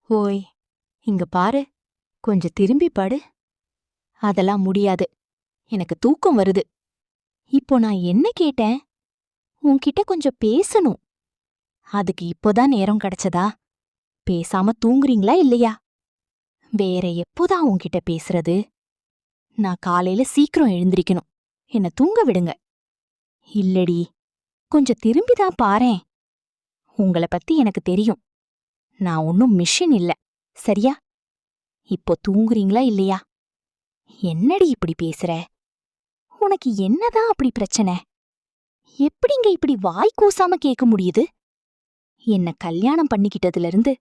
ஓய், இங்க பாரு. கொஞ்சம் திரும்பி படு. அதெல்லாம் முடியாது. எனக்கு தூக்கம் வருது. இப்போ நான் என்ன கேட்டேன்? உன்கிட்ட கொஞ்சம் பேசணும். அதுக்கு இப்போதான் நேரம் கிடைச்சதா? பேசாம தூங்குறீங்களா இல்லையா? வேற எப்போதான் உன்கிட்ட பேசுறது? நான் காலையில சீக்கிரம் எழுந்திரிக்கணும். என்ன தூங்க விடுங்க. இல்லடி, கொஞ்சம் திரும்பிதான் பாரேன். உங்கள பத்தி எனக்கு தெரியும். நான் ஒன்னும் மிஷின் இல்ல, சரியா? இப்போ தூங்குறீங்களா இல்லையா? என்னடி இப்படி பேசுற? உனக்கு என்னதான் அப்படி பிரச்சனை? எப்படிங்க இப்படி வாய் கூசாம கேட்க முடியுது? என்ன கல்யாணம் பண்ணிக்கிட்டதுல இருந்து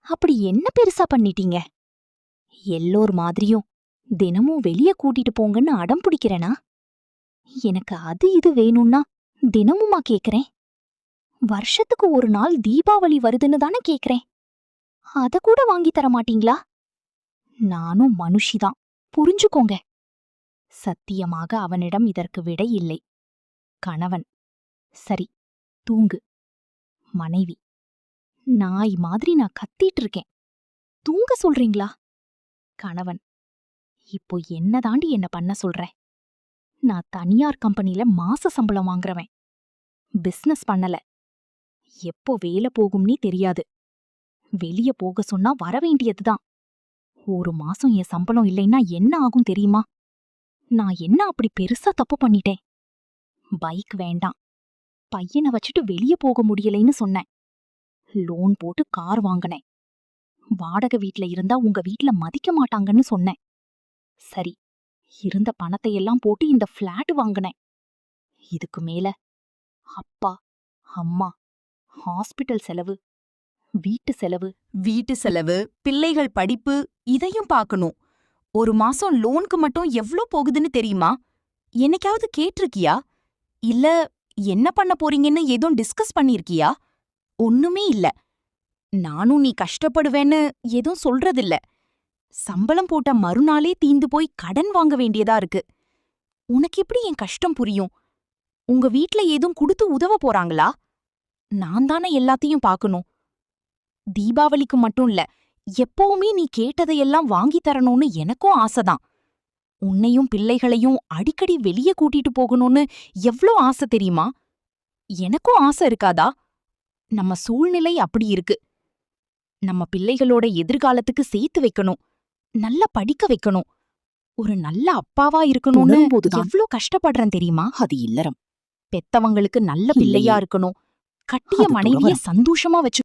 அப்படி என்ன பெருசா பண்ணிட்டீங்க? எல்லோர் மாதிரியும் தினமும் வெளிய கூட்டிட்டு போங்கன்னு அடம் பிடிக்கிறேனா? எனக்கு அது இது வேணும்னா தினமுமா கேக்குறேன்? வருஷத்துக்கு ஒரு நாள் தீபாவளி வருதுன்னு தானே கேக்குறேன். அத கூட வாங்கி தர மாட்டீங்களா? நானும் மனுஷிதான், புரிஞ்சுக்கோங்க. சத்தியமாக அவனிடம் இதற்கு விடை இல்லை. கணவன். சரி, தூங்கு. மனைவி. நாய் மாதிரி நான் கத்திட்டு இருக்கேன். தூங்க சொல்றீங்களா? கணவன். இப்போ என்னதாண்டி என்ன பண்ண சொல்ற? நான் தனியார் கம்பெனில மாச சம்பளம் வாங்குறவன். பிசினஸ் பண்ணல. எப்போ வேலை போகும்னே தெரியாது. வெளிய போக சொன்னா வரவேண்டியதுதான். ஒரு மாசம் என் சம்பளம் இல்லைன்னா என்ன ஆகும் தெரியுமா? நான் என்ன அப்படி பெருசா தப்பு பண்ணிட்டேன்? பைக் வேண்டாம், பையனை வச்சுட்டு வெளிய போக முடியலைன்னு சொன்னேன். லோன் போட்டு கார் வாங்கினேன். வாடகை வீட்ல இருந்தா உங்க வீட்ல மதிக்க மாட்டாங்கன்னு சொன்னேன். சரி, இருந்த பணத்தையெல்லாம் போட்டு இந்த ஃபிளாட் வாங்கினேன். இதுக்கு மேல அப்பா, அம்மா, ஹாஸ்பிட்டல் செலவு, வீட்டு செலவு, பிள்ளைகள் படிப்பு, இதையும் பார்க்கணும். ஒரு மாசம் லோனுக்கு மட்டும் எவ்ளோ போகுதுன்னு தெரியுமா? என்னைக்காவது கேட்டிருக்கியா? இல்ல என்ன பண்ண போறீங்கன்னு ஏதும் டிஸ்கஸ் பண்ணிருக்கியா? ஒண்ணுமே இல்ல. நானும் நீ கஷ்டப்படுவேன்னு எதுவும் சொல்றதில்ல. சம்பளம் போட்ட மறுநாளே தீந்து போய் கடன் வாங்க வேண்டியதா இருக்கு. உனக்கு எப்படி என் கஷ்டம் புரியும்? உங்க வீட்ல ஏதும் குடுத்து உதவ போறாங்களா? நான் தானே எல்லாத்தையும் பார்க்கணும். தீபாவளிக்கு மட்டும் இல்ல, எப்பவுமே நீ கேட்டதையெல்லாம் வாங்கி தரணும்னு எனக்கும் ஆசைதான். உன்னையும் பிள்ளைகளையும் அடிக்கடி வெளிய கூட்டிட்டு போகணும்னு எவ்ளோ ஆசை தெரியுமா? எனக்கும் ஆசை இருக்காதா? நம்ம சூழ்நிலை அப்படி இருக்கு. நம்ம பிள்ளைகளோட எதிர்காலத்துக்கு சேர்த்து வைக்கணும், நல்லா படிக்க வைக்கணும், ஒரு நல்ல அப்பாவா இருக்கணும்னு உணரும்போதுதான் எவ்ளோ கஷ்டப்படுறேன் தெரியுமா? அது இல்லறம். பெத்தவங்களுக்கு நல்ல இல்லையே. பிள்ளையா இருக்கணும், கட்டிய அது மனைவிய துறவறம். சந்தோஷமா வச்சு